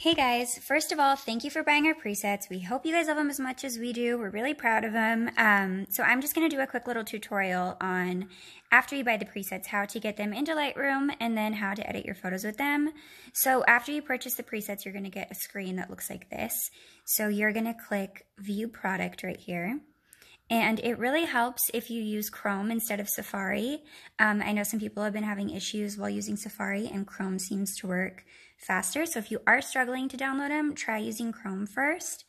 Hey guys, first of all, thank you for buying our presets. We hope you guys love them as much as we do. We're really proud of them. So I'm just going to do a quick little tutorial on, after you buy the presets, how to get them into Lightroom and then how to edit your photos with them. So after you purchase the presets, you're going to get a screen that looks like this. So you're going to click View Product right here. And it really helps if you use Chrome instead of Safari. I know some people have been having issues while using Safari, and Chrome seems to work faster. So if you are struggling to download them, try using Chrome first.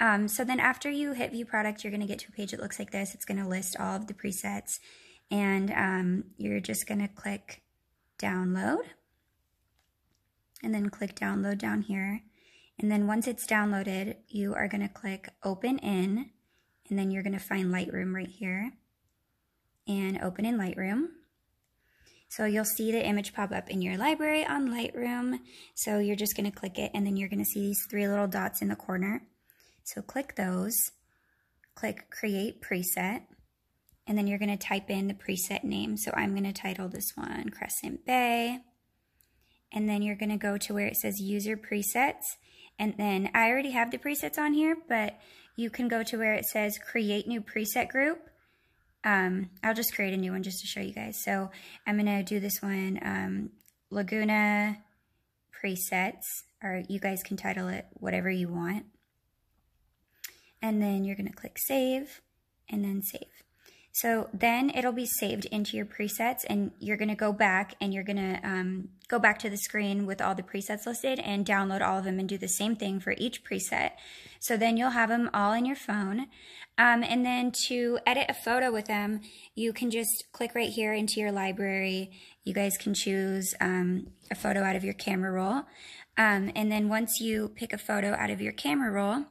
So then after you hit View Product, you're going to get to a page that looks like this. It's going to list all of the presets, and you're just going to click Download, and then click Download down here. And then once it's downloaded, you are going to click Open In. And then you're going to find Lightroom right here and open in Lightroom. So you'll see the image pop up in your library on Lightroom. So you're just going to click it, and then you're going to see these three little dots in the corner. So click those, click Create Preset, and then you're going to type in the preset name. So I'm going to title this one Crescent Bay. And then you're going to go to where it says User Presets. And then I already have the presets on here, but you can go to where it says Create New Preset Group. I'll just create a new one just to show you guys. So I'm going to do this one, Laguna Presets, or you guys can title it whatever you want. And then you're going to click Save, and then Save. So then it'll be saved into your presets, and you're going to go back, and you're going to go back to the screen with all the presets listed and download all of them and do the same thing for each preset. So then you'll have them all in your phone. And then to edit a photo with them, you can just click right here into your library. You guys can choose a photo out of your camera roll. And then once you pick a photo out of your camera roll,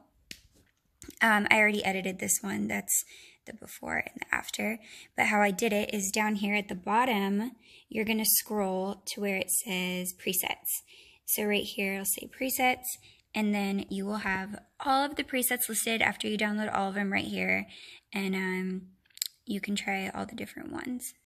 I already edited this one. That's the before and the after. But how I did it is down here at the bottom, you're going to scroll to where it says presets. So right here, it'll say presets, and then you will have all of the presets listed after you download all of them right here. And you can try all the different ones.